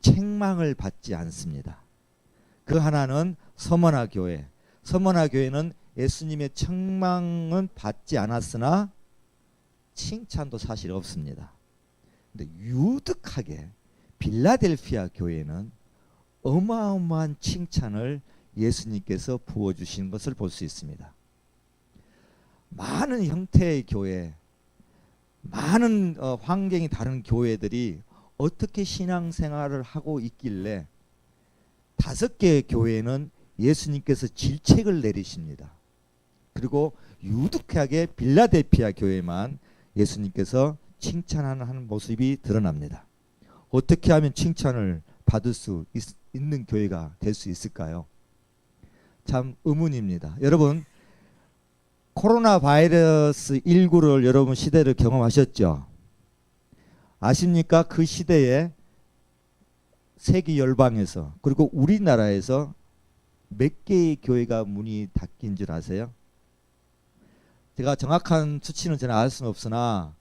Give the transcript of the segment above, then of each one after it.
책망을 받지 않습니다. 그 하나는 서머나 교회. 서머나 교회는 예수님의 책망은 받지 않았으나 칭찬도 사실 없습니다. 근데 유득하게 빌라델피아 교회는 어마어마한 칭찬을 예수님께서 부어주신 것을 볼 수 있습니다. 많은 형태의 교회, 많은 환경이 다른 교회들이 어떻게 신앙생활을 하고 있길래 5개의 교회는 예수님께서 질책을 내리십니다. 그리고 유득하게 빌라델피아 교회만 예수님께서 칭찬하는 모습이 드러납니다. 어떻게 하면 칭찬을 받을 수 있는 교회가 될 수 있을까요? 참 의문입니다. 여러분, 코로나 바이러스 19를 여러분 시대를 경험하셨죠? 아십니까? 그 시대에 세계 열방에서 그리고 우리나라에서 몇 개의 교회가 문이 닫힌 줄 아세요? 제가 정확한 수치는 저는 알 수는 없으나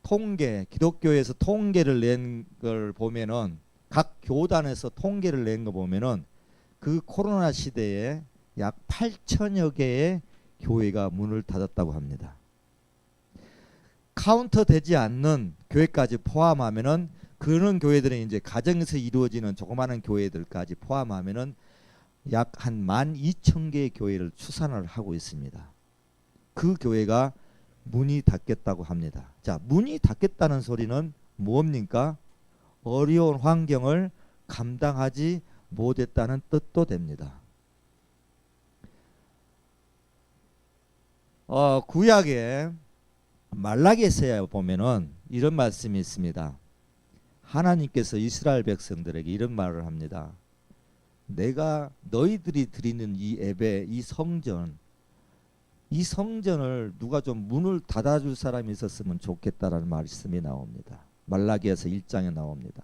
통계, 기독교에서 통계를 낸 걸 보면은 각 교단에서 통계를 낸 거 보면은 그 코로나 시대에 약 8천여 개의 교회가 문을 닫았다고 합니다. 카운터 되지 않는 교회까지 포함하면은 그런 교회들은 이제 가정에서 이루어지는 조그마한 교회들까지 포함하면은 약 한 12,000개의 교회를 추산을 하고 있습니다. 그 교회가 문이 닫겠다고 합니다. 자, 문이 닫겠다는 소리는 뭡니까? 어려운 환경을 감당하지 못했다는 뜻도 됩니다. 구약에 말라기서야 보면은 이런 말씀이 있습니다. 하나님께서 이스라엘 백성들에게 이런 말을 합니다. 내가 너희들이 드리는 이 예배, 이 성전을 누가 좀 문을 닫아줄 사람이 있었으면 좋겠다라는 말씀이 나옵니다. 말라기에서 1장에 나옵니다.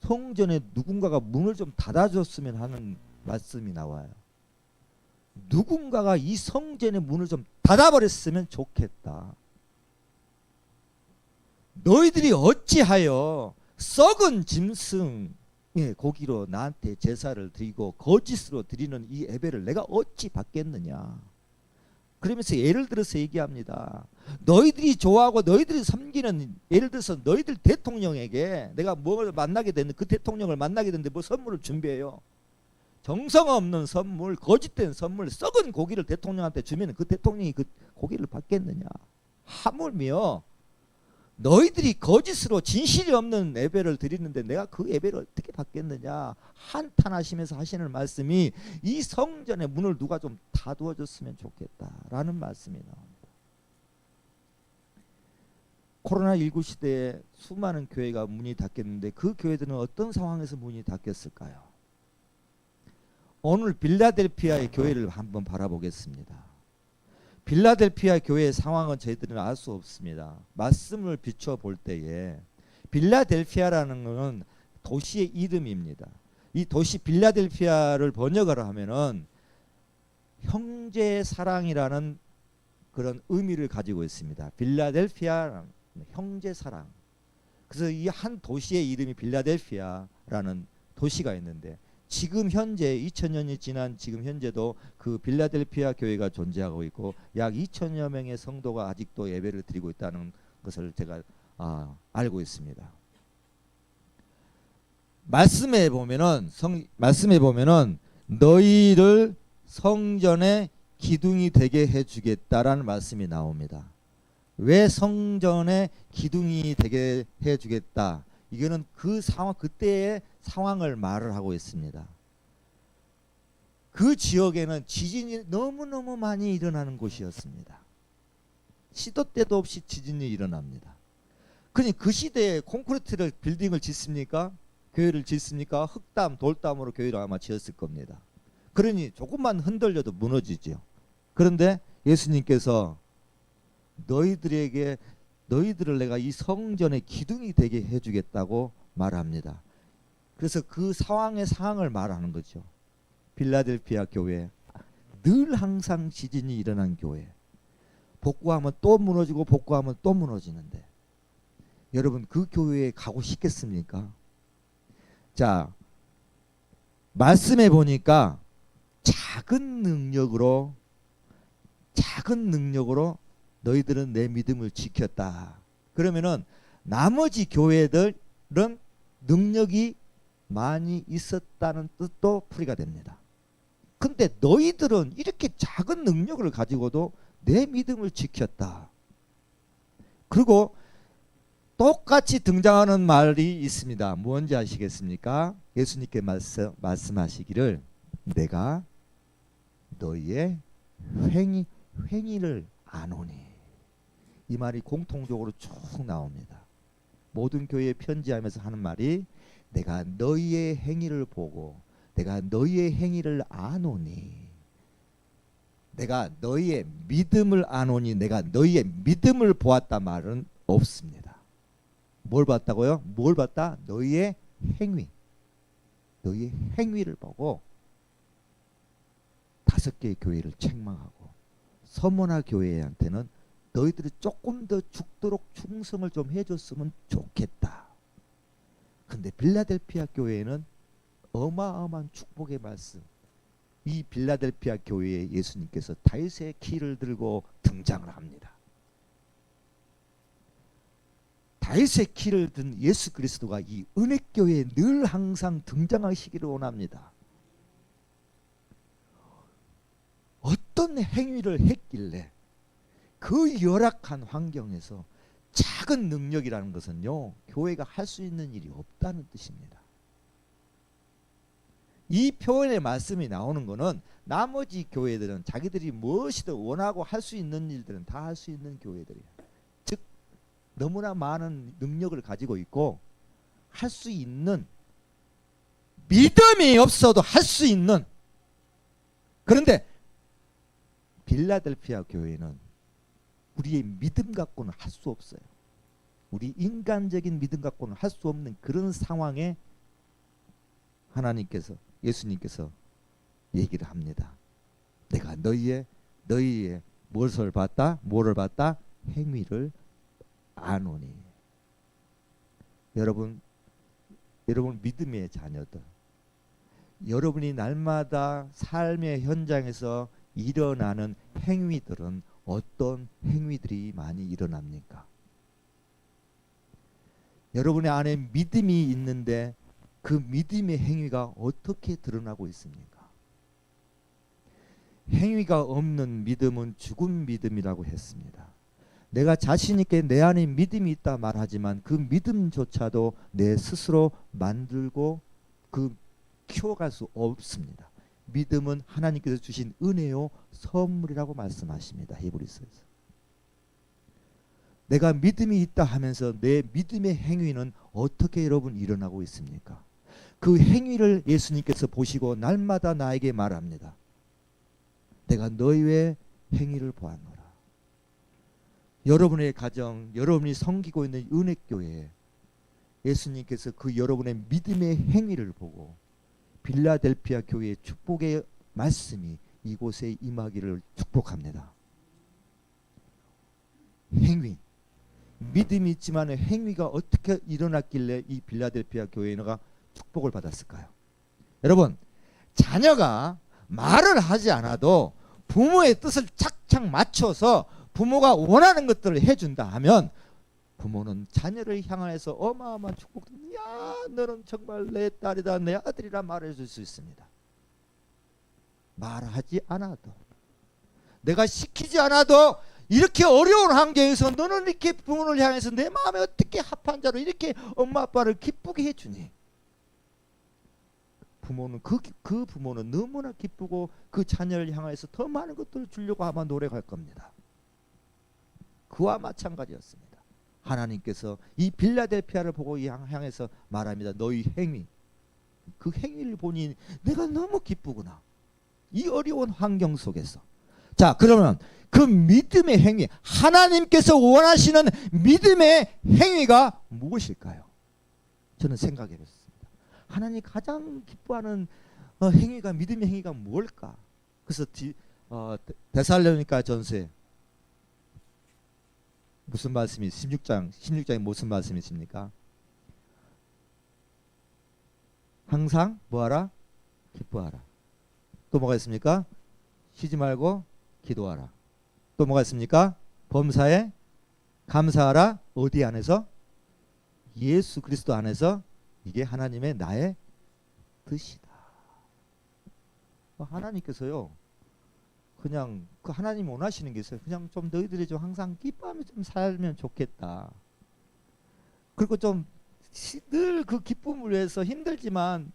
성전에 누군가가 문을 좀 닫아줬으면 하는 말씀이 나와요. 누군가가 이 성전의 문을 좀 닫아버렸으면 좋겠다. 너희들이 어찌하여 썩은 짐승의 고기로 나한테 제사를 드리고 거짓으로 드리는 이 예배를 내가 어찌 받겠느냐. 그러면서 예를 들어서 얘기합니다. 너희들이 좋아하고 너희들이 섬기는, 예를 들어서 너희들 대통령에게 내가 뭘 만나게 됐는데 그 대통령을 만나게 됐는데 뭐 선물을 준비해요. 정성 없는 선물, 거짓된 선물, 썩은 고기를 대통령한테 주면 그 대통령이 그 고기를 받겠느냐. 하물며 너희들이 거짓으로 진실이 없는 예배를 드리는데 내가 그 예배를 어떻게 받겠느냐 한탄하시면서 하시는 말씀이 이 성전의 문을 누가 좀 닫아줬으면 좋겠다라는 말씀이 나옵니다. 코로나19 시대에 수많은 교회가 문이 닫혔는데 그 교회들은 어떤 상황에서 문이 닫혔을까요? 오늘 빌라델피아의 교회를 한번 바라보겠습니다. 빌라델피아 교회의 상황은 저희들은 알 수 없습니다. 말씀을 비춰볼 때에 빌라델피아라는 것은 도시의 이름입니다. 이 도시 빌라델피아를 번역을 하면은 형제 사랑이라는 그런 의미를 가지고 있습니다. 빌라델피아라는 형제 사랑. 그래서 이 한 도시의 이름이 빌라델피아라는 도시가 있는데 지금 현재 2000년이 지난 지금 현재도 그 빌라델피아 교회가 존재하고 있고 약 2000여 명의 성도가 아직도 예배를 드리고 있다는 것을 제가 알고 있습니다. 말씀에 보면은 너희를 성전의 기둥이 되게 해주겠다라는 말씀이 나옵니다. 왜 성전의 기둥이 되게 해주겠다? 이거는 그 상황, 그때의 상황을 말을 하고 있습니다. 그 지역에는 지진이 너무너무 많이 일어나는 곳이었습니다. 시도 때도 없이 지진이 일어납니다. 그러니 그 시대에 콘크리트를 빌딩을 짓습니까? 교회를 짓습니까? 흙담, 돌담으로 교회를 아마 지었을 겁니다. 그러니 조금만 흔들려도 무너지죠. 그런데 예수님께서 너희들을 내가 이 성전의 기둥이 되게 해주겠다고 말합니다. 그래서 그 상황을 말하는 거죠. 빌라델피아 교회, 늘 항상 지진이 일어난 교회. 복구하면 또 무너지고 복구하면 또 무너지는데 여러분 그 교회에 가고 싶겠습니까? 자, 말씀해 보니까 작은 능력으로 너희들은 내 믿음을 지켰다. 그러면은 나머지 교회들은 능력이 많이 있었다는 뜻도 풀이가 됩니다. 근데 너희들은 이렇게 작은 능력을 가지고도 내 믿음을 지켰다. 그리고 똑같이 등장하는 말이 있습니다. 뭔지 아시겠습니까? 예수님께 말씀하시기를 내가 너희의 행위를 아노니. 이 말이 공통적으로 쭉 나옵니다. 모든 교회에 편지하면서 하는 말이 내가 너희의 행위를 보고 내가 너희의 행위를 아노니. 내가 너희의 믿음을 아노니 내가 너희의 믿음을 보았다 말은 없습니다. 뭘 봤다고요? 뭘 봤다? 너희의 행위. 너희의 행위를 보고 5개의 교회를 책망하고 서머나 교회한테는 너희들이 조금 더 죽도록 충성을 좀 해줬으면 좋겠다. 근데 빌라델피아 교회는 어마어마한 축복의 말씀. 이 빌라델피아 교회에 예수님께서 다윗의 키를 들고 등장을 합니다. 다윗의 키를 든 예수 그리스도가 이 은혜교회에 늘 항상 등장하시기를 원합니다. 어떤 행위를 했길래 그 열악한 환경에서 작은 능력이라는 것은요, 교회가 할 수 있는 일이 없다는 뜻입니다. 이 표현의 말씀이 나오는 것은 나머지 교회들은 자기들이 무엇이든 원하고 할 수 있는 일들은 다 할 수 있는 교회들이에요. 즉 너무나 많은 능력을 가지고 있고 할 수 있는, 믿음이 없어도 할 수 있는. 그런데 빌라델피아 교회는 우리의 믿음 갖고는 할 수 없어요. 우리 인간적인 믿음 갖고는 할 수 없는 그런 상황에 하나님께서, 예수님께서 얘기를 합니다. 내가 너희의 무엇을 봤다? 뭐를 봤다? 행위를 아노니. 여러분 믿음의 자녀들, 여러분이 날마다 삶의 현장에서 일어나는 행위들은 어떤 행위들이 많이 일어납니까? 여러분의 안에 믿음이 있는데 그 믿음의 행위가 어떻게 드러나고 있습니까? 행위가 없는 믿음은 죽은 믿음이라고 했습니다. 내가 자신 있게 내 안에 믿음이 있다 말하지만 그 믿음조차도 내 스스로 만들고 키워갈 수 없습니다. 믿음은 하나님께서 주신 은혜요 선물이라고 말씀하십니다. 히브리서에서. 내가 믿음이 있다 하면서 내 믿음의 행위는 어떻게 여러분 일어나고 있습니까? 그 행위를 예수님께서 보시고 날마다 나에게 말합니다. 내가 너희의 행위를 보았노라. 여러분의 가정, 여러분이 섬기고 있는 은혜교회에 예수님께서 그 여러분의 믿음의 행위를 보고 빌라델피아 교회의 축복의 말씀이 이곳에 임하기를 축복합니다. 행위, 믿음이 있지만 행위가 어떻게 일어났길래 이 빌라델피아 교회가 축복을 받았을까요? 여러분, 자녀가 말을 하지 않아도 부모의 뜻을 착착 맞춰서 부모가 원하는 것들을 해준다 하면 부모는 자녀를 향해서 어마어마한 축복을, 야 너는 정말 내 딸이다 내 아들이라 말해줄 수 있습니다. 말하지 않아도, 내가 시키지 않아도 이렇게 어려운 환경에서 너는 이렇게 부모를 향해서 내 마음에 어떻게 합한 자로 이렇게 엄마 아빠를 기쁘게 해주니. 부모는 그 부모는 너무나 기쁘고 그 자녀를 향해서 더 많은 것들을 주려고 아마 노력할 겁니다. 그와 마찬가지였습니다. 하나님께서 이 빌라델피아를 보고 향해서 말합니다. 너희 행위, 그 행위를 보니 내가 너무 기쁘구나. 이 어려운 환경 속에서. 자, 그러면 그 믿음의 행위, 하나님께서 원하시는 믿음의 행위가 무엇일까요? 저는 생각해 봤습니다. 하나님이 가장 기뻐하는 행위가, 믿음의 행위가 뭘까? 그래서 데살로니가 전서에 무슨 말씀이 16장에 무슨 말씀이 있습니까? 항상 뭐하라? 기뻐하라. 또 뭐가 있습니까? 쉬지 말고 기도하라. 또 뭐가 있습니까? 범사에 감사하라. 어디 안에서? 예수 그리스도 안에서. 이게 하나님의 나의 뜻이다. 하나님께서요, 그냥 그 하나님 원하시는 게 있어요. 그냥 좀 너희들이 좀 항상 기뻐하며 좀 살면 좋겠다. 그리고 좀 늘 그 기쁨을 위해서 힘들지만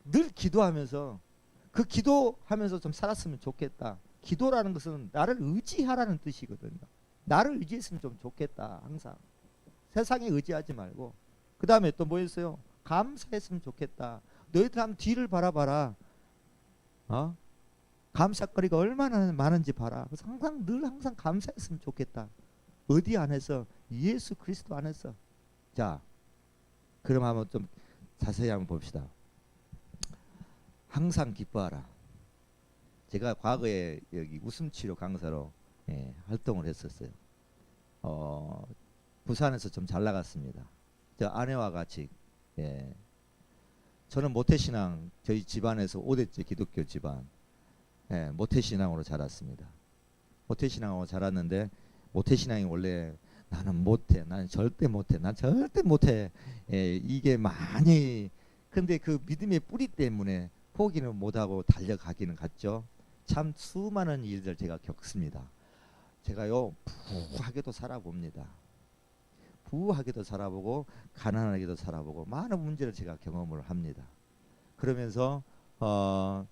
늘 기도하면서 그 기도하면서 좀 살았으면 좋겠다. 기도라는 것은 나를 의지하라는 뜻이거든요. 나를 의지했으면 좀 좋겠다. 항상 세상에 의지하지 말고. 그 다음에 또 뭐 있어요? 감사했으면 좋겠다. 너희들 한번 뒤를 바라봐라. 감사거리가 얼마나 많은지 봐라. 그래서 항상 감사했으면 좋겠다. 어디 안에서? 예수 그리스도 안에서. 자, 그럼 한번 좀 자세히 한번 봅시다. 항상 기뻐하라. 제가 과거에 여기 웃음치료 강사로 활동을 했었어요. 부산에서 좀 잘 나갔습니다. 저 아내와 같이. 저는 모태신앙, 저희 집안에서 5대째 기독교 집안, 모태신앙으로 자랐습니다. 모태신앙으로 자랐는데, 모태신앙이 원래 나는 못해, 나는 절대 못해, 난 절대 못해, 이게 많이. 근데 그 믿음의 뿌리 때문에 포기는 못하고 달려가기는 갔죠. 참 수많은 일들 제가 겪습니다. 제가요, 부하게도 살아봅니다. 부하게도 살아보고 가난하게도 살아보고 많은 문제를 제가 경험을 합니다. 그러면서 제가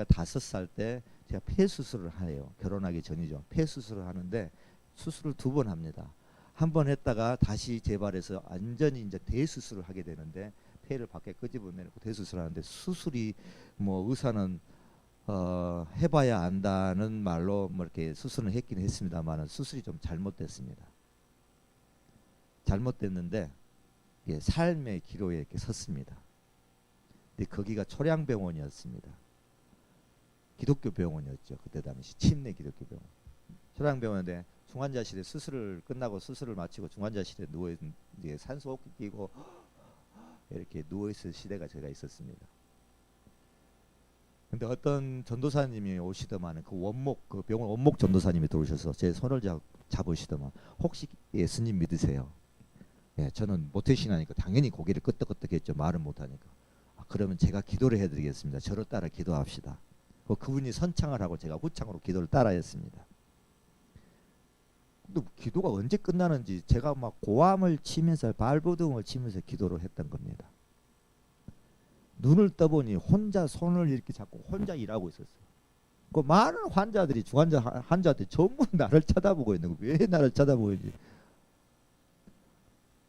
5살 때 제가 폐수술을 해요. 결혼하기 전이죠. 폐수술을 하는데 수술을 2번 합니다. 한 번 했다가 다시 재발해서 완전히 이제 대수술을 하게 되는데, 폐를 밖에 끄집어내고 대수술을 하는데, 수술이 뭐 의사는 해봐야 안다는 말로 뭐 이렇게 수술을 했긴 했습니다만 수술이 좀 잘못됐습니다. 잘못됐는데 삶의 기로에 이렇게 섰습니다. 근데 거기가 초량병원이었습니다. 기독교 병원이었죠. 그때 당시 침례 기독교 병원. 초량병원인데 중환자실에 수술을 끝나고 수술을 마치고 중환자실에 누워 이제 산소호흡기 끼고 이렇게 누워 있을 시대가 제가 있었습니다. 근데 어떤 전도사님이 오시더만 그 원목, 그 병원 원목 전도사님이 들어오셔서 제 손을 잡으시더만, 혹시 예수님 믿으세요? 저는 모태신앙이니까 당연히 고개를 끄덕끄덕했죠. 말은 못하니까. 그러면 제가 기도를 해드리겠습니다. 저를 따라 기도합시다. 그분이 선창을 하고 제가 후창으로 기도를 따라 했습니다. 근데 기도가 언제 끝나는지 제가 막 고함을 치면서 발버둥을 치면서 기도를 했던 겁니다. 눈을 떠보니 혼자 손을 이렇게 잡고 혼자 일하고 있었어요. 그 많은 환자들이 환자들 전부 나를 쳐다보고 있는 거예요. 왜 나를 쳐다보고 있는지.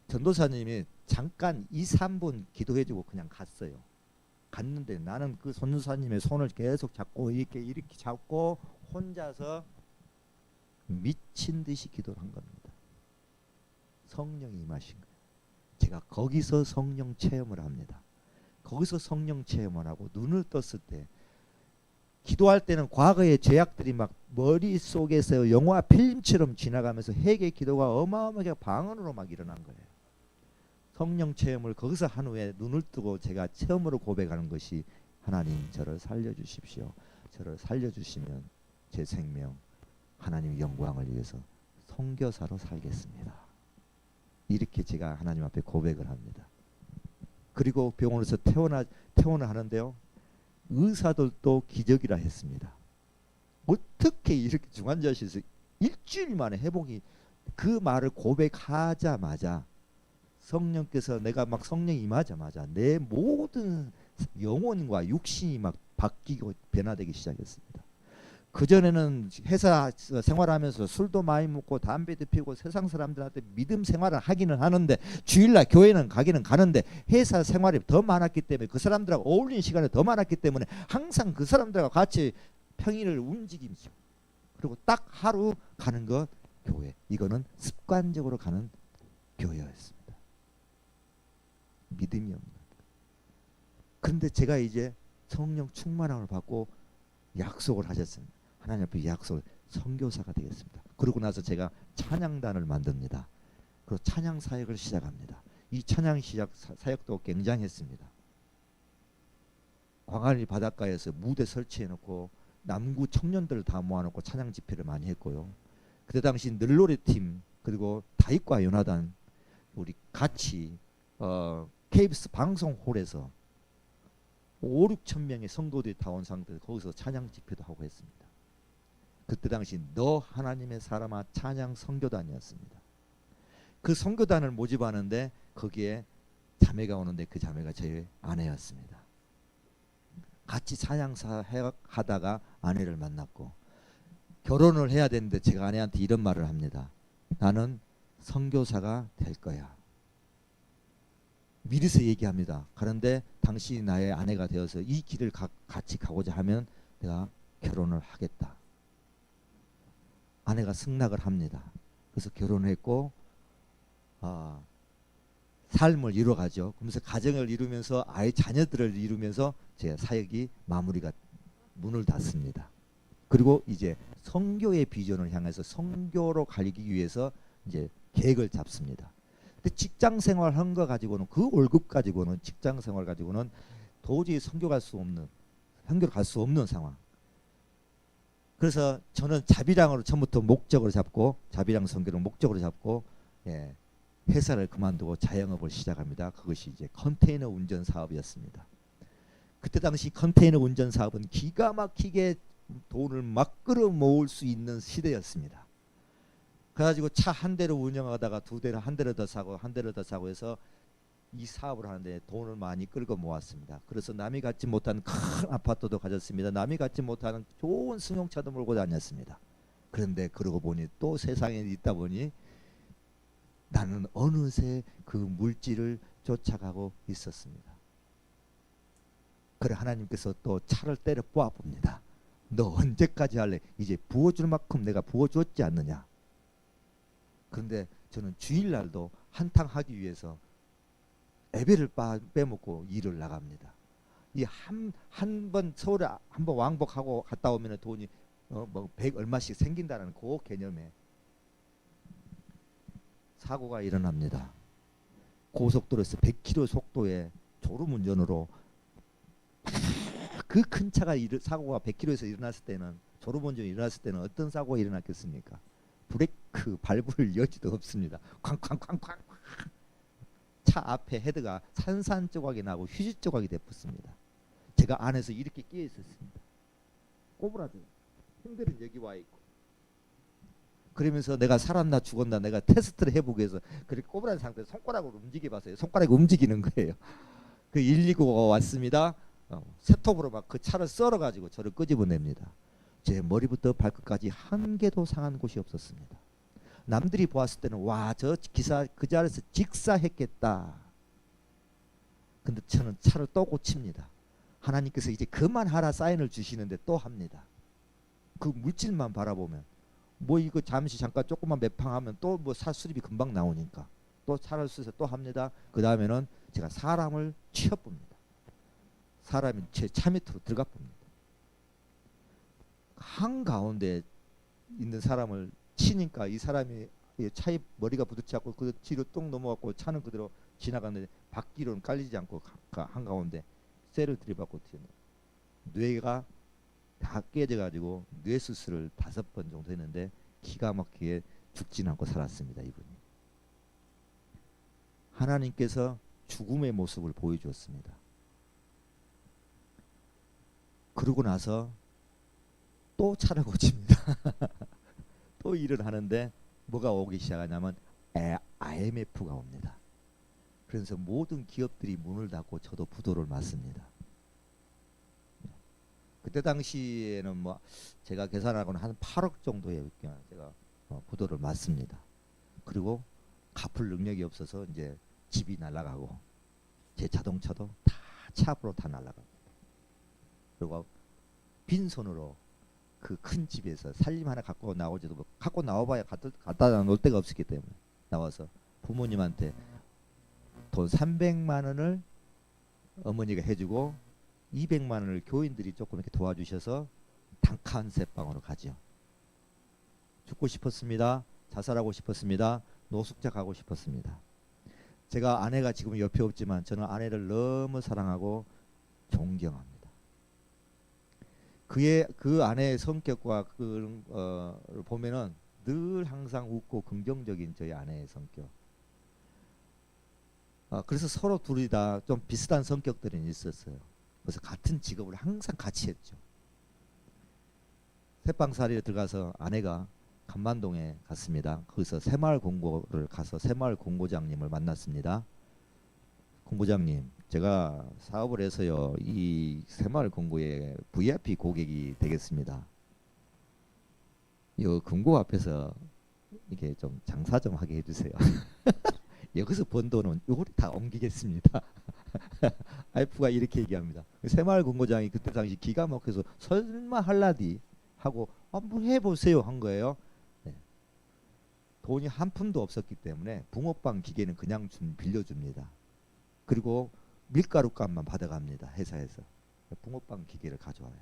전도사님이 잠깐 2, 3분 기도해주고 그냥 갔어요. 갔는데 나는 그 전도사님의 손을 계속 잡고 이렇게 잡고 혼자서 미친 듯이 기도를 한 겁니다. 성령이 임하신 거예요. 제가 거기서 성령 체험을 합니다. 거기서 성령 체험을 하고 눈을 떴을 때, 기도할 때는 과거의 죄악들이 막 머릿속에서 영화 필름처럼 지나가면서 회개 기도가 어마어마하게 방언으로 막 일어난 거예요. 성령 체험을 거기서 한 후에 눈을 뜨고 제가 처음으로 고백하는 것이, 하나님 저를 살려주십시오. 저를 살려주시면 제 생명 하나님 영광을 위해서 선교사로 살겠습니다. 이렇게 제가 하나님 앞에 고백을 합니다. 그리고 병원에서 퇴원을 하는데요, 의사들도 기적이라 했습니다. 어떻게 이렇게 중환자실에서 일주일 만에 회복이. 그 말을 고백하자마자 성령께서, 내가 막 성령 임하자마자 내 모든 영혼과 육신이 막 바뀌고 변화되기 시작했습니다. 그전에는 회사 생활하면서 술도 많이 먹고 담배도 피우고 세상 사람들한테 믿음 생활을 하기는 하는데, 주일날 교회는 가기는 가는데 회사 생활이 더 많았기 때문에, 그 사람들하고 어울리는 시간이 더 많았기 때문에 항상 그 사람들과 같이 평일을 움직이죠. 그리고 딱 하루 가는 것 교회. 이거는 습관적으로 가는 교회였습니다. 믿음이 없는. 그런데 제가 이제 성령 충만함을 받고 약속을 하셨습니다. 하나님 앞에 약속, 선교사가 되겠습니다. 그러고 나서 제가 찬양단을 만듭니다. 그리고 찬양 사역을 시작합니다. 이 찬양 시작 사역도 굉장했습니다. 광안리 바닷가에서 무대 설치해놓고 남구 청년들 다 모아놓고 찬양 집회를 많이 했고요. 그때 당시 늘노래팀 그리고 다윗과 연화단 우리 같이 KBS 방송홀에서 5, 6천 명의 성도들이 다 온 상태에서 거기서 찬양 집회도 하고 했습니다. 그때 당시 너 하나님의 사람아 찬양 선교단이었습니다. 그 선교단을 모집하는데 거기에 자매가 오는데 그 자매가 제 아내였습니다. 같이 찬양사 하다가 아내를 만났고 결혼을 해야 되는데 제가 아내한테 이런 말을 합니다. 나는 선교사가 될 거야. 미리서 얘기합니다. 그런데 당신이 나의 아내가 되어서 이 길을 같이 가고자 하면 내가 결혼을 하겠다. 아내가 승낙을 합니다. 그래서 결혼했고 삶을 이루어가죠. 그러면서 가정을 이루면서 아이 자녀들을 이루면서 제 사역이 마무리가 문을 닫습니다. 그리고 이제 선교의 비전을 향해서 선교로 가기 위해서 이제 계획을 잡습니다. 근데 직장 생활 한 거 가지고는 그 월급 가지고는 직장 생활 가지고는 도저히 선교를 갈 수 없는 상황. 그래서 저는 자비량으로 처음부터 목적을 잡고 자비량 선교를 목적으로 잡고 회사를 그만두고 자영업을 시작합니다. 그것이 이제 컨테이너 운전 사업이었습니다. 그때 당시 컨테이너 운전 사업은 기가 막히게 돈을 막 끌어 모을 수 있는 시대였습니다. 그래가지고 차 한 대로 운영하다가 두 대를 한 대를 더 사고 한 대를 더 사고 해서 이 사업을 하는데 돈을 많이 끌고 모았습니다. 그래서 남이 갖지 못한 큰 아파트도 가졌습니다. 남이 갖지 못하는 좋은 승용차도 몰고 다녔습니다. 그런데 그러고 보니 또 세상에 있다 보니 나는 어느새 그 물질을 쫓아가고 있었습니다. 그래 하나님께서 또 차를 때려 뽑아 봅니다. 너 언제까지 할래? 이제 부어줄 만큼 내가 부어줬지 않느냐. 그런데 저는 주일날도 한탕 하기 위해서 예배를 빼먹고 일을 나갑니다. 이 한 번 서울에 한 번 왕복하고 갔다 오면 돈이 뭐 100 얼마씩 생긴다는 그 개념에 사고가 일어납니다. 고속도로에서 100km 속도의 졸음운전으로 그 큰 차가 사고가 100km에서 일어났을 때는 졸음운전이 일어났을 때는 어떤 사고가 일어났겠습니까? 브레이크 밟을 여지도 없습니다. 쾅쾅쾅쾅 차 앞에 헤드가 산산조각이 나고 휴지조각이 되었습니다. 제가 안에서 이렇게 끼어 있었습니다. 꼬부라져. 형들은 여기 와 있고. 그러면서 내가 살았나 죽었나 내가 테스트를 해보기 위해서 그렇게 꼬부라진 상태에서 손가락으로 움직여봤어요. 손가락이 움직이는 거예요. 그 119가 왔습니다. 세톱으로 막 그 차를 썰어가지고 저를 끄집어냅니다. 제 머리부터 발끝까지 한 개도 상한 곳이 없었습니다. 남들이 보았을 때는 와, 저 기사 그 자리에서 직사했겠다. 근데 저는 차를 또 고칩니다. 하나님께서 이제 그만하라 사인을 주시는데 또 합니다. 그 물질만 바라보면 뭐 이거 잠시 잠깐 조금만 매팡하면 또 뭐 차 수리비 금방 나오니까 또 차를 쓰서 또 합니다. 그 다음에는 제가 사람을 치어봅니다. 사람이 제 차 밑으로 들어가 봅니다. 한가운데 있는 사람을 치니까 이 사람이 차에 머리가 부딪혀갖고 그 뒤로 똥 넘어갔고 차는 그대로 지나갔는데 바퀴로는 깔리지 않고 한가운데 쇠를 들이받고 뇌가 다 깨져가지고 뇌수술을 5번 정도 했는데 기가 막히게 죽지는 않고 살았습니다. 이분이. 하나님께서 죽음의 모습을 보여주었습니다. 그러고 나서 또 차를 고칩니다. 또 일을 하는데 뭐가 오기 시작하냐면 IMF가 옵니다. 그래서 모든 기업들이 문을 닫고 저도 부도를 맞습니다. 그때 당시에는 뭐 제가 계산하고는 한 8억 정도의 제가 부도를 맞습니다. 그리고 갚을 능력이 없어서 이제 집이 날아가고 제 자동차도 다 차 앞으로 다 날아갑니다. 그리고 빈손으로 그 큰 집에서 살림 하나 갖고 나오지도 뭐 갖고 나와봐야 갖다 놓을 데가 없었기 때문에 나와서 부모님한테 돈 300만 원을 어머니가 해주고 200만 원을 교인들이 조금 이렇게 도와주셔서 단칸세방으로 가죠. 죽고 싶었습니다. 자살하고 싶었습니다. 노숙자 가고 싶었습니다. 제가 아내가 지금 옆에 없지만 저는 아내를 너무 사랑하고 존경합니다. 그 아내의 성격과 보면은 늘 항상 웃고 긍정적인 저희 아내의 성격. 그래서 서로 둘이 다 좀 비슷한 성격들이 있었어요. 그래서 같은 직업을 항상 같이 했죠. 새빵살이에 들어가서 아내가 간만동에 갔습니다. 거기서 새마을 공고를 가서 새마을 공고장님을 만났습니다. 공고장님, 제가 사업을 해서요 이 새마을 공고의 VIP 고객이 되겠습니다. 이 금고 앞에서 이게 좀 장사 좀 하게 해주세요. 여기서 번 돈은 요거를 다 옮기겠습니다. 와이프가 이렇게 얘기합니다. 새마을 공고장이 그때 당시 기가 막혀서 설마 할라디 하고 한번 해보세요 한 거예요. 네. 돈이 한 푼도 없었기 때문에 붕어빵 기계는 그냥 빌려줍니다. 그리고 밀가루 값만 받아갑니다. 회사에서. 붕어빵 기계를 가져와요.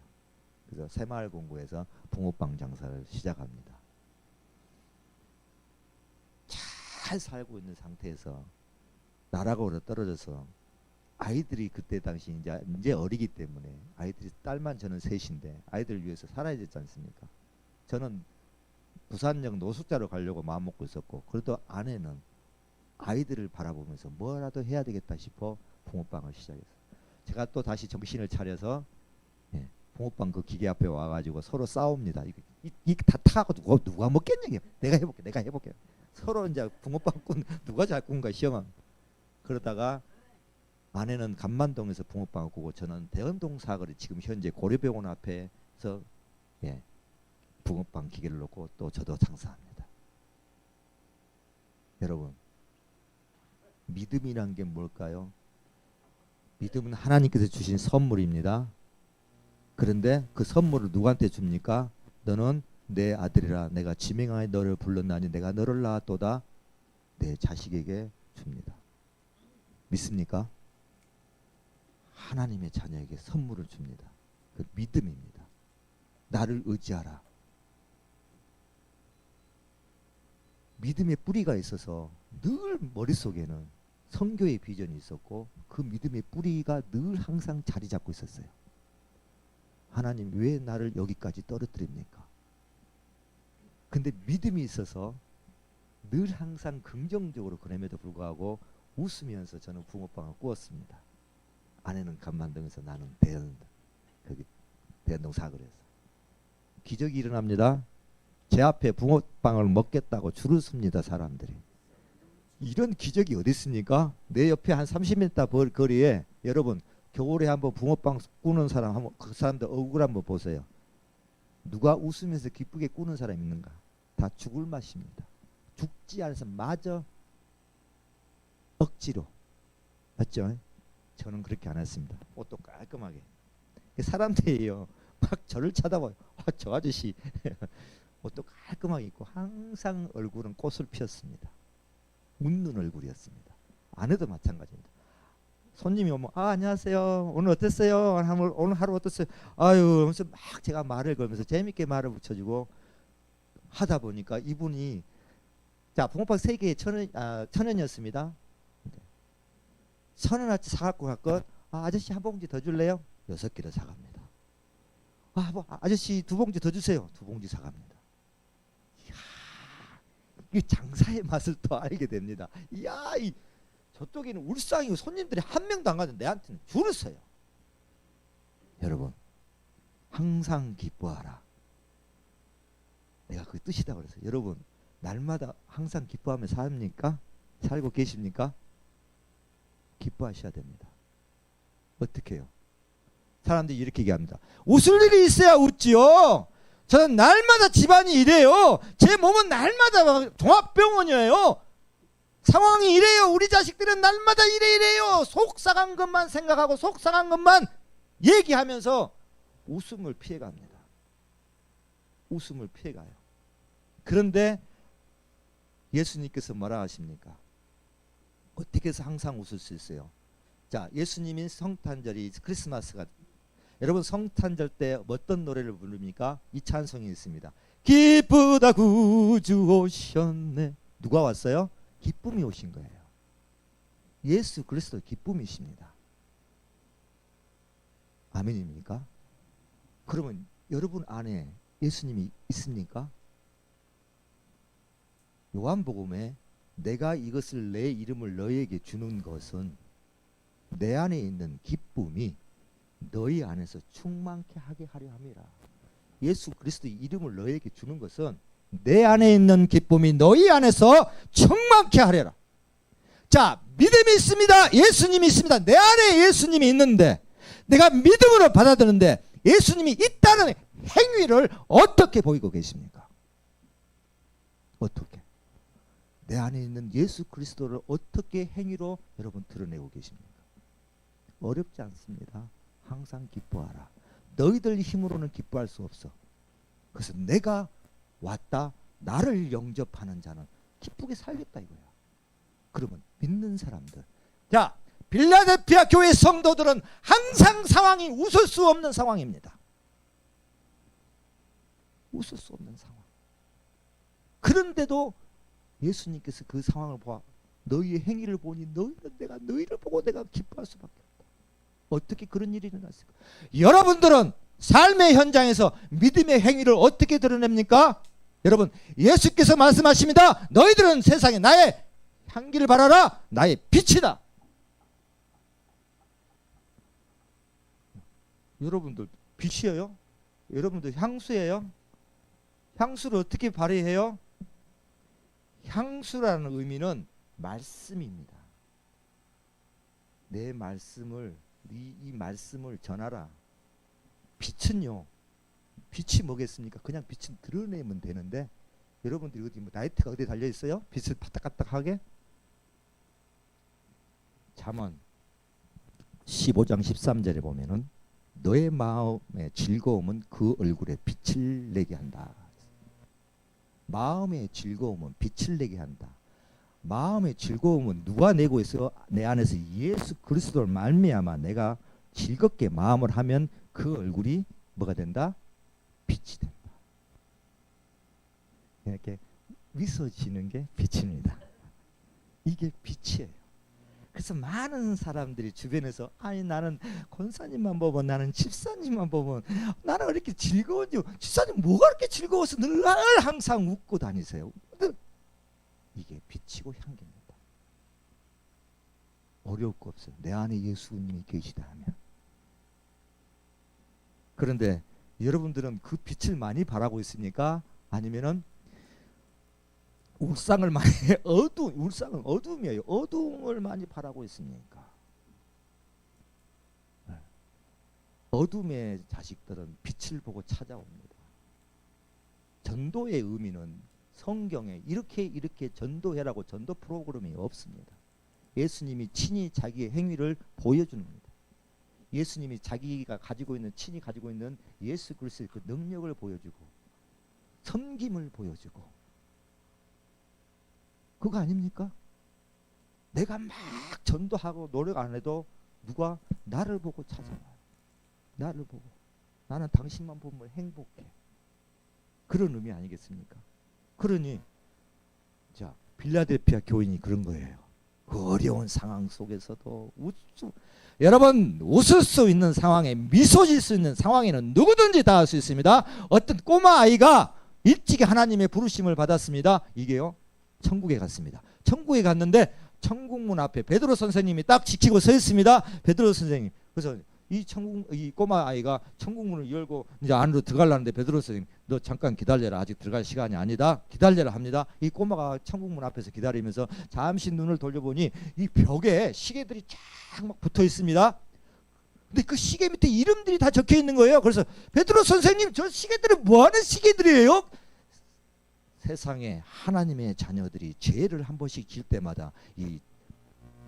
그래서 새마을 공고에서 붕어빵 장사를 시작합니다. 잘 살고 있는 상태에서 나락으로 떨어져서 아이들이 그때 당시 이제 어리기 때문에 아이들이 딸만 저는 셋인데 아이들을 위해서 살아야 되지 않습니까? 저는 부산역 노숙자로 가려고 마음먹고 있었고 그래도 아내는 아이들을 바라보면서 뭐라도 해야 되겠다 싶어 붕어빵을 시작했어요. 제가 또 다시 정신을 차려서 붕어빵 그 기계 앞에 와가지고 서로 싸웁니다. 이게 다 타고 누가 먹겠냐? 내가 해볼게. 서로 이제 붕어빵 누가 잘 꾼가 시험한. 그러다가 아내는 간만동에서 붕어빵을 구고 저는 대연동 사거리 지금 현재 고려병원 앞에서 붕어빵 기계를 놓고 또 저도 장사합니다. 여러분, 믿음이란 게 뭘까요? 믿음은 하나님께서 주신 선물입니다. 그런데 그 선물을 누구한테 줍니까? 너는 내 아들이라 내가 지명하여 너를 불렀나니 내가 너를 낳았도다. 내 자식에게 줍니다. 믿습니까? 하나님의 자녀에게 선물을 줍니다. 그 믿음입니다. 나를 의지하라. 믿음의 뿌리가 있어서 늘 머릿속에는 선교의 비전이 있었고 그 믿음의 뿌리가 늘 항상 자리 잡고 있었어요. 하나님 왜 나를 여기까지 떨어뜨립니까? 근데 믿음이 있어서 늘 항상 긍정적으로 그럼에도 불구하고 웃으면서 저는 붕어빵을 구웠습니다. 아내는 간만동에서 나는 대연동 사거리에서. 기적이 일어납니다. 제 앞에 붕어빵을 먹겠다고 줄을 섭니다. 사람들이. 이런 기적이 어디 있습니까? 내 옆에 한 30m 거리에 여러분 겨울에 한번 붕어빵 꾸는 사람 한번 그 사람들 얼굴 한번 보세요. 누가 웃으면서 기쁘게 꾸는 사람 있는가? 다 죽을 맛입니다. 죽지 않아서 마저 억지로. 맞죠? 저는 그렇게 안 했습니다. 옷도 깔끔하게. 사람들이요 막 저를 쳐다봐요. 저 아저씨 옷도 깔끔하게 입고 항상 얼굴은 꽃을 피웠습니다. 웃는 얼굴이었습니다. 아내도 마찬가지입니다. 손님이 오면 안녕하세요. 오늘 어땠어요? 오늘 하루 어땠어요? 아유 하면서 막 제가 말을 걸면서 재밌게 말을 붙여주고 하다 보니까 이분이 자 붕어빵 3개에 1,000원이었습니다. 1,000원어치 사갖고 갔건 아저씨 한 봉지 더 줄래요? 6개를 사갑니다. 아저씨 2봉지 더 주세요. 2봉지 사갑니다. 이야, 이 장사의 맛을 또 알게 됩니다. 이야, 저쪽에는 울상이고 손님들이 한 명도 안 가는데 내한테는 줄을 서요. 여러분, 항상 기뻐하라. 내가 그 뜻이다 그랬어요. 여러분, 날마다 항상 기뻐하며 삽니까? 살고 계십니까? 기뻐하셔야 됩니다. 어떻게 해요? 사람들이 이렇게 얘기합니다. 웃을 일이 있어야 웃지요. 저는 날마다 집안이 이래요. 제 몸은 날마다 종합병원이에요. 상황이 이래요. 우리 자식들은 날마다 이래요. 속상한 것만 생각하고 속상한 것만 얘기하면서 웃음을 피해갑니다. 웃음을 피해가요. 그런데 예수님께서 뭐라 하십니까? 어떻게 해서 항상 웃을 수 있어요? 자, 예수님이 성탄절이 크리스마스가 여러분 성탄절 때 어떤 노래를 부릅니까? 이 찬송이 있습니다. 기쁘다 구주 오셨네. 누가 왔어요? 기쁨이 오신 거예요. 예수 그리스도 기쁨이십니다. 아멘입니까? 그러면 여러분 안에 예수님이 있습니까? 요한복음에 내가 이것을 내 이름을 너희에게 주는 것은 내 안에 있는 기쁨이 너희 안에서 충만케 하게 하려 함이라. 예수 그리스도의 이름을 너희에게 주는 것은 내 안에 있는 기쁨이 너희 안에서 충만케 하려라. 자, 믿음이 있습니다. 예수님이 있습니다. 내 안에 예수님이 있는데 내가 믿음으로 받아들이는데 예수님이 있다는 행위를 어떻게 보이고 계십니까? 어떻게? 내 안에 있는 예수 그리스도를 어떻게 행위로 여러분 드러내고 계십니까? 어렵지 않습니다. 항상 기뻐하라. 너희들 힘으로는 기뻐할 수 없어. 그래서 내가 왔다 나를 영접하는 자는 기쁘게 살겠다 이거야. 그러면 믿는 사람들, 자, 빌라델피아 교회 성도들은 항상 상황이 웃을 수 없는 상황입니다. 웃을 수 없는 상황. 그런데도 예수님께서 그 상황을 보아 너희의 행위를 보니 너희를 보고 내가 기뻐할 수밖에 없다. 어떻게 그런 일이 일어났을까? 여러분들은 삶의 현장에서 믿음의 행위를 어떻게 드러냅니까? 여러분, 예수께서 말씀하십니다. 너희들은 세상에 나의 향기를 발하라. 나의 빛이다. 여러분들 빛이에요? 여러분들 향수예요? 향수를 어떻게 발휘해요? 향수라는 의미는 말씀입니다. 내 말씀을, 이 말씀을 전하라. 빛은요, 빛이 뭐겠습니까? 그냥 빛은 드러내면 되는데, 여러분들이 어디 뭐 라이트가 어디 달려 있어요? 빛을 파딱파딱하게? 잠언 15장 13절에 보면은 너의 마음의 즐거움은 그 얼굴에 빛을 내게 한다. 마음의 즐거움은 빛을 내게 한다. 마음의 즐거움은 누가 내고 있어요? 내 안에서 예수 그리스도를 말미암아 내가 즐겁게 마음을 하면 그 얼굴이 뭐가 된다? 빛이 된다. 이렇게 미소 지는 게 빛입니다. 이게 빛이에요. 그래서 많은 사람들이 주변에서 아니 나는 권사님만 보면, 나는 집사님만 보면 나는 이렇게 즐거운지, 집사님 뭐가 이렇게 즐거워서 늘 항상 웃고 다니세요? 이게 빛이고 향기입니다. 어려울 거 없어요. 내 안에 예수님이 계시다 하면. 그런데 여러분들은 그 빛을 많이 바라고 있습니까? 아니면은 울상을 많이 울상은 어둠이에요. 어둠을 많이 바라고 있습니까? 어둠의 자식들은 빛을 보고 찾아옵니다. 전도의 의미는 성경에 이렇게 전도해라고 전도 프로그램이 없습니다. 예수님이 친히 자기의 행위를 보여줍니다. 예수님이 자기가 친히 가지고 있는 예수 그리스도의 그 능력을 보여주고 섬김을 보여주고, 그거 아닙니까? 내가 막 전도하고 노력 안 해도 누가 나를 보고 찾아와요. 나를 보고 나는 당신만 보면 행복해. 그런 의미 아니겠습니까? 그러니 자, 빌라델피아 교인이 그런 거예요. 그 어려운 상황 속에서도 여러분, 웃을 수 있는 상황에, 미소 질 수 있는 상황에는 누구든지 다 할 수 있습니다. 어떤 꼬마 아이가 일찍이 하나님의 부르심을 받았습니다. 이게요, 천국에 갔습니다. 천국에 갔는데 천국문 앞에 베드로 선생님이 딱 지키고 서 있습니다. 베드로 선생님. 그래서 이 꼬마 아이가 천국문을 열고 이제 안으로 들어가려는데 베드로 선생님, 너 잠깐 기다려라. 아직 들어갈 시간이 아니다. 기다려라 합니다. 이 꼬마가 천국문 앞에서 기다리면서 잠시 눈을 돌려보니 이 벽에 시계들이 쫙 막 붙어 있습니다. 근데 그 시계 밑에 이름들이 다 적혀 있는 거예요. 그래서 베드로 선생님, 저 시계들은 뭐 하는 시계들이에요? 세상에 하나님의 자녀들이 죄를 한 번씩 질 때마다 이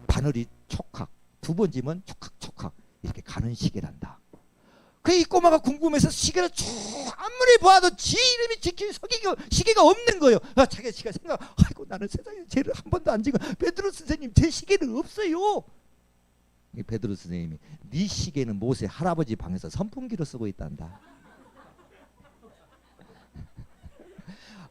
바늘이 촉각, 두 번 지면 촉각 이렇게 가는 시계란다. 그 이 꼬마가 궁금해서 시계를 쭉 아무리 봐도 지 이름이 지킨 시계가 없는 거예요. 자기가 아이고 나는 세상에 죄를 한 번도 안 지고, 베드로 선생님 제 시계는 없어요. 이 베드로 선생님이 네 시계는 모세 할아버지 방에서 선풍기로 쓰고 있단다.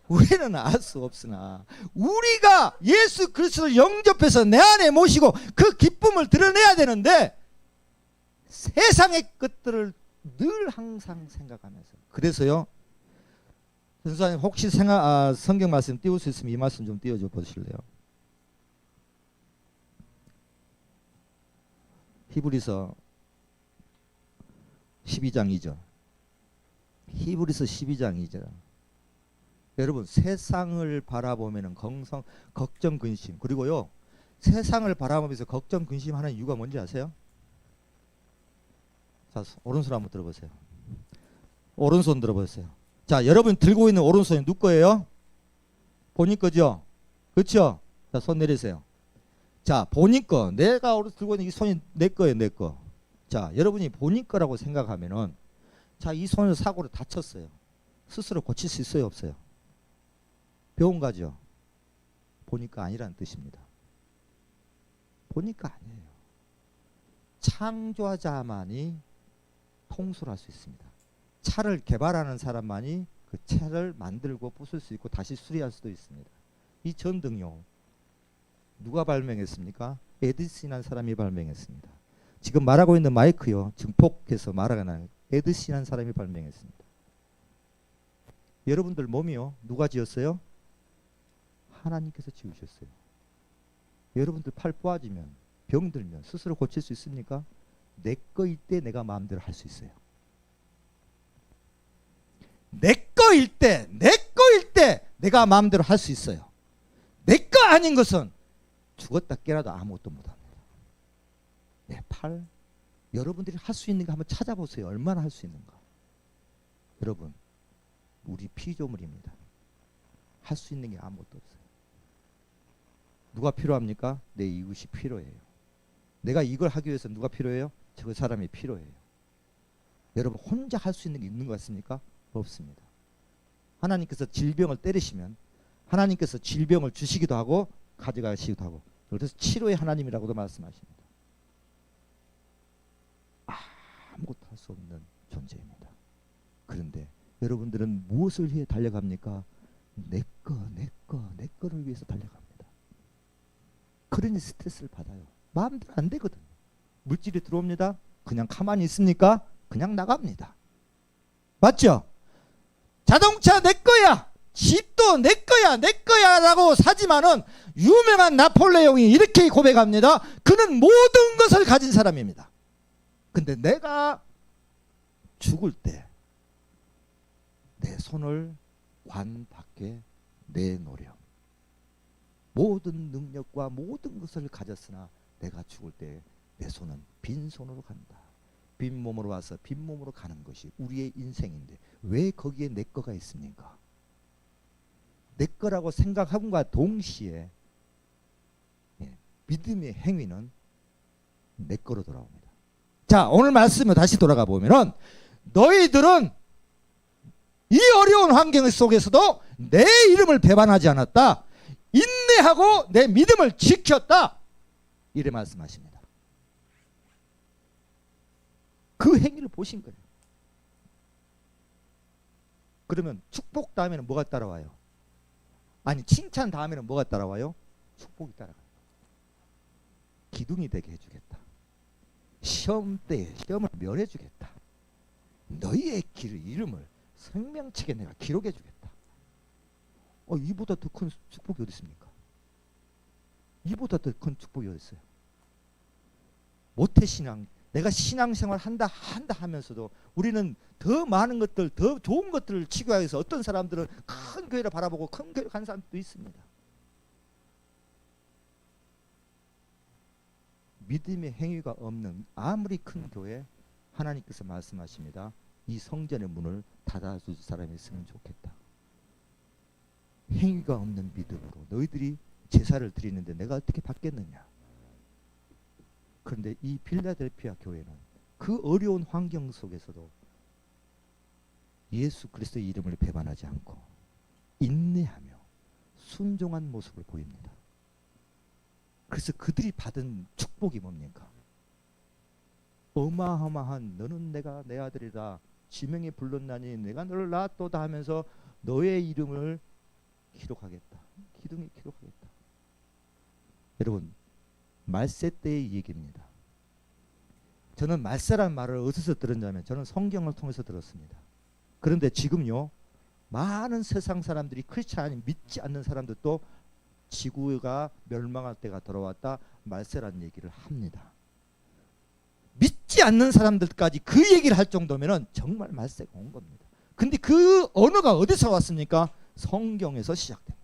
우리는 알 수 없으나 우리가 예수 그리스도를 영접해서 내 안에 모시고 그 기쁨을 드러내야 되는데 세상의 것들을 늘 항상 생각하면서. 그래서요, 선생님 혹시 성경 말씀 띄울 수 있으면 이 말씀 좀 띄워줘 보실래요? 히브리서 12장 2절. 히브리서 12장 2절. 여러분, 세상을 바라보면 걱정 근심, 그리고요 세상을 바라보면서 걱정 근심하는 이유가 뭔지 아세요? 자, 오른손 한번 들어보세요. 오른손 들어보세요. 자, 여러분 들고 있는 오른손이 누구 거예요? 본인 거죠? 그렇죠? 자, 손 내리세요. 자, 본인 거. 내가 오른손 들고 있는 이 손이 내 거예요, 내 거. 자, 여러분이 본인 거라고 생각하면은, 자, 이 손을 사고로 다쳤어요. 스스로 고칠 수 있어요, 없어요? 병원 가죠? 보니까 아니라는 뜻입니다. 보니까 아니에요. 창조자만이 통솔할 수 있습니다. 차를 개발하는 사람만이 그 차를 만들고 부술 수 있고 다시 수리할 수도 있습니다. 이 전등요, 누가 발명했습니까? 에디슨이라는 사람이 발명했습니다. 지금 말하고 있는 마이크요, 증폭해서 말하는 에디슨이라는 사람이 발명했습니다. 여러분들 몸이요, 누가 지었어요? 하나님께서 지으셨어요. 여러분들 팔 부러지면, 병들면 스스로 고칠 수 있습니까? 내 거일 때 내가 마음대로 할 수 있어요. 내 거일 때 내가 마음대로 할 수 있어요. 내 거 아닌 것은 죽었다 깨라도 아무것도 못합니다. 내 팔, 여러분들이 할 수 있는 거 한번 찾아보세요. 얼마나 할 수 있는가. 여러분, 우리 피조물입니다. 할 수 있는 게 아무것도 없어요. 누가 필요합니까? 내 이웃이 필요해요. 내가 이걸 하기 위해서 누가 필요해요? 저 사람이 필요해요. 여러분, 혼자 할 수 있는 게 있는 것 같습니까? 없습니다. 하나님께서 질병을 때리시면 하나님께서 질병을 주시기도 하고 가져가시기도 하고, 그래서 치료의 하나님이라고도 말씀하십니다. 아무것도 할 수 없는 존재입니다. 그런데 여러분들은 무엇을 위해 달려갑니까? 내 거를 위해서 달려갑니다. 그러니 스트레스를 받아요. 마음대로 안 되거든요. 물질이 들어옵니다. 그냥 가만히 있습니까? 그냥 나갑니다. 맞죠? 자동차 내 거야, 집도 내 거야 라고 사지만은 유명한 나폴레옹이 이렇게 고백합니다. 그는 모든 것을 가진 사람입니다. 근데 내가 죽을 때 내 손을 관 밖에 내놓으렴. 모든 능력과 모든 것을 가졌으나 내가 죽을 때 내 손은 빈손으로 간다. 빈몸으로 와서 빈몸으로 가는 것이 우리의 인생인데 왜 거기에 내 거가 있습니까? 내 거라고 생각함과 동시에 믿음의 행위는 내 거로 돌아옵니다. 자, 오늘 말씀을 다시 돌아가 보면은, 너희들은 이 어려운 환경 속에서도 내 이름을 배반하지 않았다. 인내하고 내 믿음을 지켰다. 이래 말씀하십니다. 그 행위를 보신 거예요. 그러면 축복 다음에는 뭐가 따라와요? 아니, 칭찬 다음에는 뭐가 따라와요? 축복이 따라가요. 기둥이 되게 해주겠다. 시험 때에 시험을 면해주겠다. 너희의 이름을 생명책에 내가 기록해주겠다. 이보다 더 큰 축복이 어디 있습니까? 이보다 더 큰 축복이 어디 있어요? 모태신앙, 내가 신앙생활 한다 하면서도 우리는 더 많은 것들, 더 좋은 것들을 치고하기 위해서 어떤 사람들은 큰 교회를 바라보고 큰 교회를 가는 사람도 있습니다. 믿음의 행위가 없는 아무리 큰 교회, 하나님께서 말씀하십니다. 이 성전의 문을 닫아줄 사람이 있으면 좋겠다. 행위가 없는 믿음으로 너희들이 제사를 드리는데 내가 어떻게 받겠느냐. 그런데 이 필라델피아 교회는 그 어려운 환경 속에서도 예수 그리스도의 이름을 배반하지 않고 인내하며 순종한 모습을 보입니다. 그래서 그들이 받은 축복이 뭡니까? 어마어마한, 너는 내가 내 아들이다, 지명이 불렀나니 내가 너를 낳았도다 하면서 너의 이름을 기록하겠다. 기둥에 기록하겠다. 여러분, 말세 때의 얘기입니다. 저는 말세라는 말을 어디서 들었냐면 저는 성경을 통해서 들었습니다. 그런데 지금요, 많은 세상 사람들이 크리스찬이 믿지 않는 사람들도 지구가 멸망할 때가 돌아왔다, 말세라는 얘기를 합니다. 믿지 않는 사람들까지 그 얘기를 할 정도면 정말 말세가 온 겁니다. 근데 그 언어가 어디서 왔습니까? 성경에서 시작됩니다.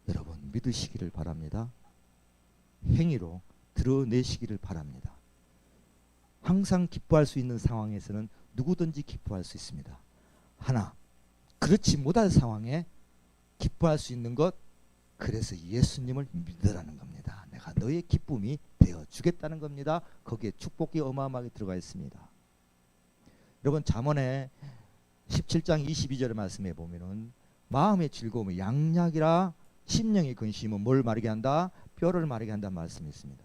여러분, 믿으시기를 바랍니다. 행위로 드러내시기를 바랍니다. 항상 기뻐할 수 있는 상황에서는 누구든지 기뻐할 수 있습니다. 하나, 그렇지 못할 상황에 기뻐할 수 있는 것, 그래서 예수님을 믿으라는 겁니다. 내가 너의 기쁨이 되어주겠다는 겁니다. 거기에 축복이 어마어마하게 들어가 있습니다. 여러분, 잠언의 17장 22절의 말씀에 보면은 마음의 즐거움은 양약이라 심령의 근심은 뭘 마르게 한다? 뼈를 마르게 한다는 말씀이 있습니다.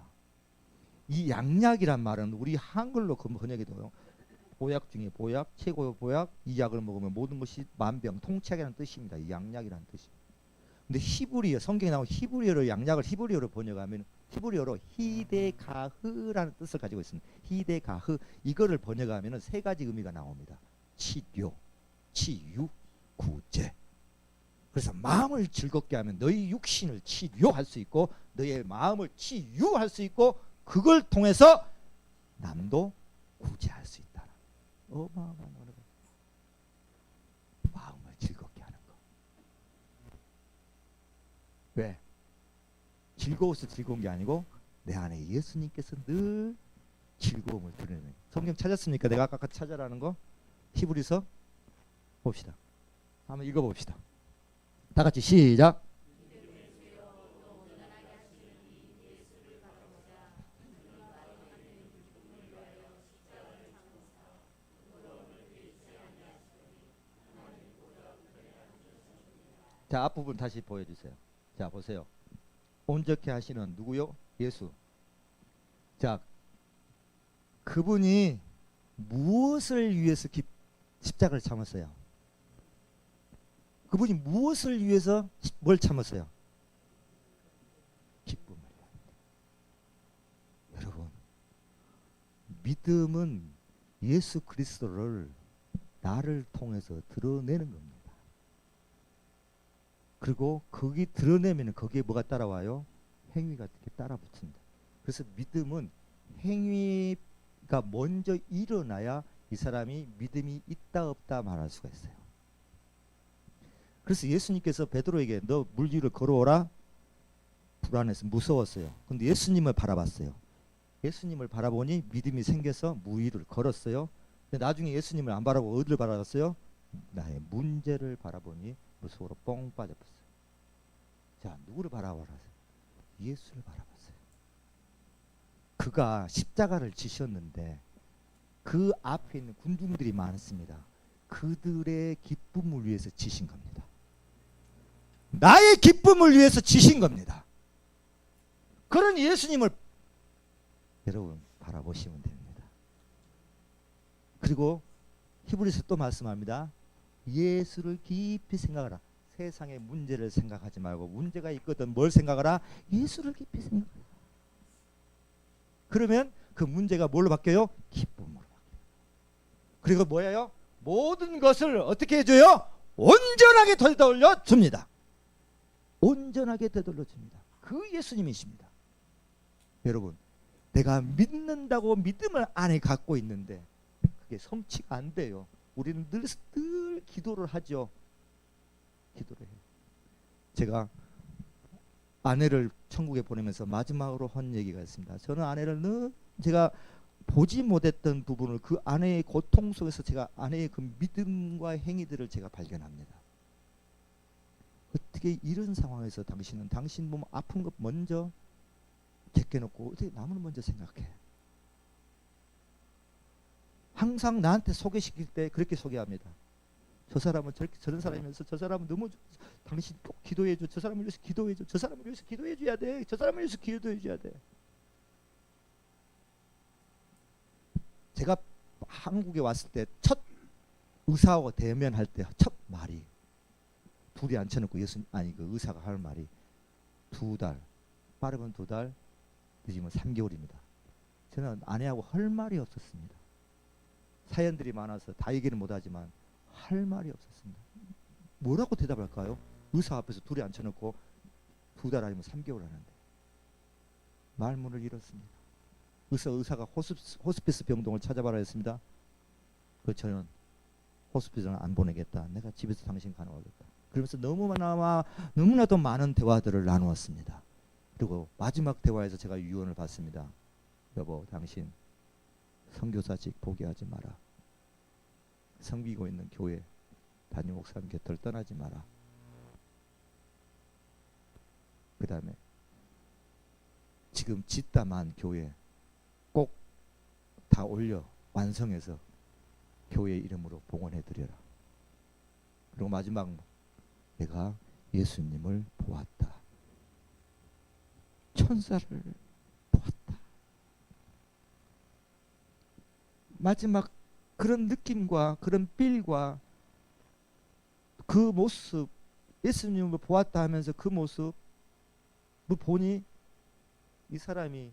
이 양약이란 말은 우리 한글로 번역이 돼요. 보약 중에 보약, 최고의 보약, 이 약을 먹으면 모든 것이 만병통치약이라는 뜻입니다. 이 양약이라는 뜻이. 근데 히브리어, 성경에 나온 히브리어로 양약을 히브리어로 번역하면 히브리어로 히데가흐라는 뜻을 가지고 있습니다. 히데가흐, 이거를 번역하면 세 가지 의미가 나옵니다. 치료, 치유, 구제. 그래서 마음을 즐겁게 하면 너희 육신을 치료할 수 있고 너의 마음을 치유할 수 있고 그걸 통해서 남도 구제할 수 있다. 어마어마한 언어가. 마음을 즐겁게 하는 거. 왜? 즐거워서 즐거운 게 아니고 내 안에 예수님께서 늘 즐거움을 드러내는. 성경 찾았습니까? 내가 아까 찾아라는 거 히브리서 봅시다. 한번 읽어봅시다. 다 같이 시작. 자, 앞부분 다시 보여주세요. 자, 보세요. 온전케 하시는 누구요? 예수. 자, 그분이 무엇을 위해서 십자가를 참았어요? 그분이 무엇을 위해서 뭘 참았어요? 기쁨을. 여러분, 믿음은 예수 그리스도를 나를 통해서 드러내는 겁니다. 그리고 거기 드러내면 거기에 뭐가 따라와요? 행위가 이렇게 따라 붙습니다. 그래서 믿음은 행위가 먼저 일어나야 이 사람이 믿음이 있다 없다 말할 수가 있어요. 그래서 예수님께서 베드로에게 너 물 위를 걸어오라. 불안해서 무서웠어요. 근데 예수님을 바라봤어요. 예수님을 바라보니 믿음이 생겨서 물 위를 걸었어요. 근데 나중에 예수님을 안 바라보고 어디를 바라봤어요? 나의 문제를 바라보니 무서워로 뻥 빠져버렸어요. 자, 누구를 바라봤어요? 예수를 바라봤어요. 그가 십자가를 지셨는데 그 앞에 있는 군중들이 많습니다. 그들의 기쁨을 위해서 지신 겁니다. 나의 기쁨을 위해서 지신 겁니다. 그런 예수님을 여러분 바라보시면 됩니다. 그리고 히브리서 또 말씀합니다. 예수를 깊이 생각하라. 세상의 문제를 생각하지 말고 문제가 있거든 뭘 생각하라? 예수를 깊이 생각하라. 그러면 그 문제가 뭘로 바뀌어요? 기쁨으로 바뀌어요. 그리고 뭐예요? 모든 것을 어떻게 해줘요? 온전하게 되돌려 줍니다. 온전하게 되돌려 줍니다. 그 예수님이십니다. 여러분, 내가 믿는다고 믿음을 안에 갖고 있는데 그게 성취가 안 돼요. 우리는 늘 기도를 하죠. 기도를 해요. 제가 아내를 천국에 보내면서 마지막으로 한 얘기가 있습니다. 저는 아내를 늘 제가 보지 못했던 부분을 그 아내의 고통 속에서 제가 아내의 그 믿음과 행위들을 제가 발견합니다. 어떻게 이런 상황에서 당신은 당신 몸 아픈 것 먼저 제껴놓고 어떻게 남을 먼저 생각해? 항상 나한테 소개시킬 때 그렇게 소개합니다. 저 사람은 저런 사람이면서 저 사람은 너무 당신 꼭 기도해줘. 저 사람을 위해서 기도해줘. 저 사람을 위해서 기도해줘야 돼. 저 사람을 위해서 기도해줘야 돼. 제가 한국에 왔을 때 첫 의사하고 대면할 때 첫 말이 둘이 앉혀놓고 그 의사가 하는 말이 2달, 빠르면 2달, 늦으면 3개월입니다. 저는 아내하고 할 말이 없었습니다. 사연들이 많아서 다 얘기는 못하지만 할 말이 없었습니다. 뭐라고 대답할까요? 의사 앞에서 둘이 앉혀놓고 2달 아니면 3개월 하는데 말문을 잃었습니다. 의사가 호스피스 병동을 찾아봐라 했습니다. 그 저는 호스피스는 안 보내겠다. 내가 집에서 당신 간호하겠다. 그러면서 너무나도 많은 대화들을 나누었습니다. 그리고 마지막 대화에서 제가 유언을 받습니다. 여보, 당신 선교사직 포기하지 마라. 섬기고 있는 교회 담임 목사님 곁을 떠나지 마라. 그 다음에 지금 짓다만 교회 꼭 다 올려 완성해서 교회 이름으로 봉헌해드려라. 그리고 마지막 내가 예수님을 보았다. 천사를 보았다. 마지막 그런 느낌과 그런 필과 그 모습, 예수님을 보았다 하면서 그 모습을 보니 이 사람이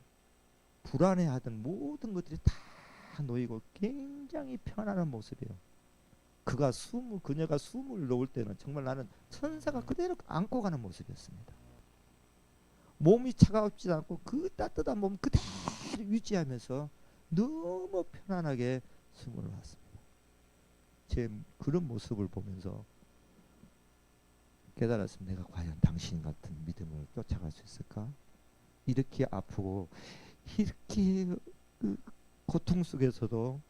불안해하던 모든 것들이 다 놓이고 굉장히 편안한 모습이에요. 그녀가 숨을 놓을 때는 정말 나는 천사가 그대로 안고 가는 모습이었습니다. 몸이 차가웠지 않고 그 따뜻한 몸 그대로 유지하면서 너무 편안하게 숨을 놓았습니다. 제 그런 모습을 보면서 깨달았습니다. 내가 과연 당신 같은 믿음을 쫓아갈 수 있을까? 이렇게 아프고 이렇게 고통 속에서도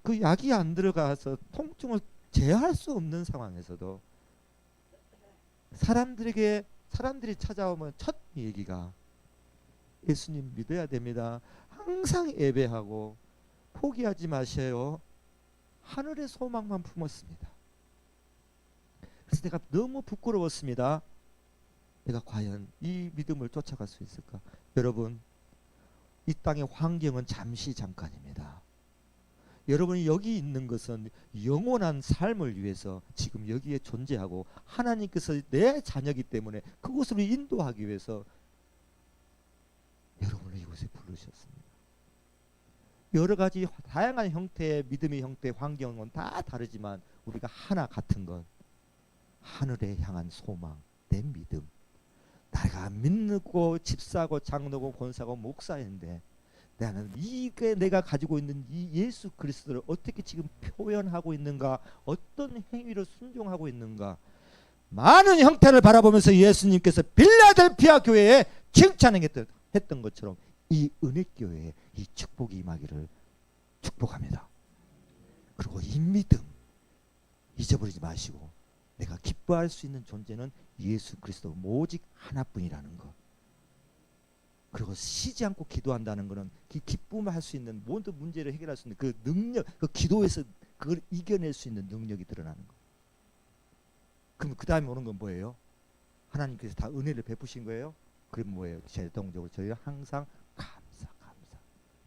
그 약이 안 들어가서 통증을 제어할 수 없는 상황에서도 사람들이 찾아오면 첫 얘기가 예수님 믿어야 됩니다. 항상 예배하고 포기하지 마세요. 하늘의 소망만 품었습니다. 그래서 내가 너무 부끄러웠습니다. 내가 과연 이 믿음을 쫓아갈 수 있을까? 여러분, 이 땅의 환경은 잠깐입니다. 여러분이 여기 있는 것은 영원한 삶을 위해서 지금 여기에 존재하고 하나님께서 내 자녀이기 때문에 그곳으로 인도하기 위해서 여러분을 이곳에 부르셨습니다. 여러 가지 다양한 형태의 믿음의 형태, 환경은 다 다르지만 우리가 하나 같은 건 하늘에 향한 소망, 내 믿음. 내가 믿고 집사고 장로고 권사고 목사인데 나는 이게 내가 가지고 있는 이 예수 그리스도를 어떻게 지금 표현하고 있는가, 어떤 행위로 순종하고 있는가. 많은 형태를 바라보면서 예수님께서 빌라델피아 교회에 칭찬했던 것처럼 이 은혜교회에 이 축복이 임하기를 축복합니다. 그리고 이 믿음 잊어버리지 마시고 내가 기뻐할 수 있는 존재는 예수 그리스도 오직 하나뿐이라는 것. 그리고 쉬지 않고 기도한다는 것은 기쁨을 할 수 있는 모든 문제를 해결할 수 있는 그 능력, 그 기도에서 그걸 이겨낼 수 있는 능력이 드러나는 것. 그럼 그 다음에 오는 건 뭐예요? 하나님께서 다 은혜를 베푸신 거예요? 그럼 뭐예요? 제동적으로 저희는 항상 감사.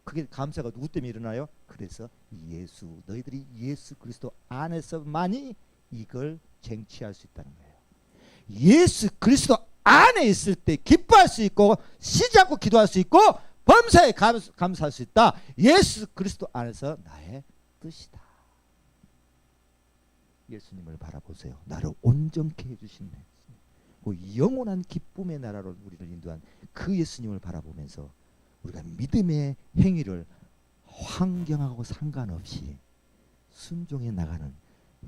그게 감사가 누구 때문에 일어나요? 그래서 너희들이 예수 그리스도 안에서만이 이걸 쟁취할 수 있다는 거예요. 예수 그리스도 안에 있을 때 기뻐할 수 있고 쉬지 않고 기도할 수 있고 범사에 감사할 수 있다. 예수 그리스도 안에서 나의 뜻이다. 예수님을 바라보세요. 나를 온전케 해주신 그 영원한 기쁨의 나라로 우리를 인도한 그 예수님을 바라보면서 우리가 믿음의 행위를 환경하고 상관없이 순종해 나가는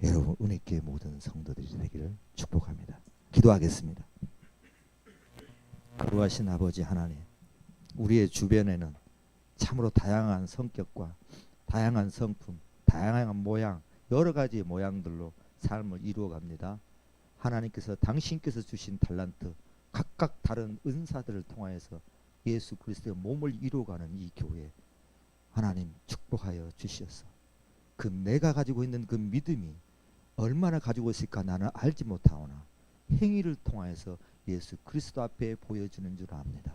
여러분 은혜교회 모든 성도들이 되기를 축복합니다. 기도하겠습니다. 거룩하신 아버지 하나님, 우리의 주변에는 참으로 다양한 성격과 다양한 성품, 다양한 모양, 여러 가지 모양들로 삶을 이루어갑니다. 하나님께서 당신께서 주신 달란트, 각각 다른 은사들을 통하여서 예수 그리스도의 몸을 이루어가는 이 교회 하나님 축복하여 주시옵소서. 그 내가 가지고 있는 그 믿음이 얼마나 가지고 있을까 나는 알지 못하오나 행위를 통하여서 예수 그리스도 앞에 보여주는 줄 압니다.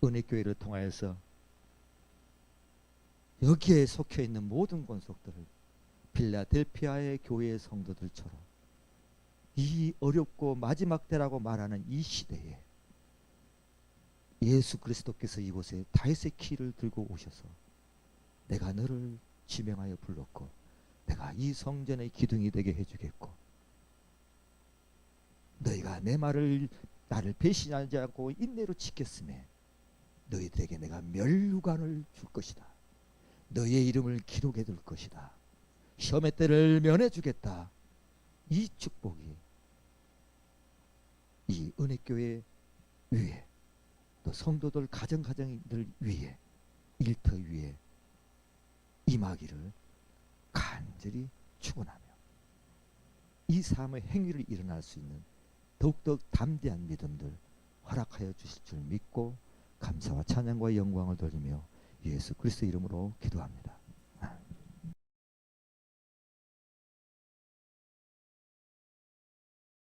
은혜교회를 통하여서 여기에 속해 있는 모든 권속들을 빌라델피아의 교회의 성도들처럼 이 어렵고 마지막 때라고 말하는 이 시대에 예수 그리스도께서 이곳에 다윗의 키를 들고 오셔서 내가 너를 지명하여 불렀고 내가 이 성전의 기둥이 되게 해주겠고 너희가 내 말을 나를 배신하지 않고 인내로 지켰음에 너희들에게 내가 멸류관을 줄 것이다. 너희의 이름을 기록해 둘 것이다. 시험의 때를 면해 주겠다. 이 축복이 이 은혜교회 위에 또 성도들 가정들 위에 일터 위에 임하기를 간절히 축원하며 이 삶의 행위를 일어날 수 있는 더욱더 담대한 믿음들 허락하여 주실 줄 믿고 감사와 찬양과 영광을 돌리며 예수 그리스도 이름으로 기도합니다.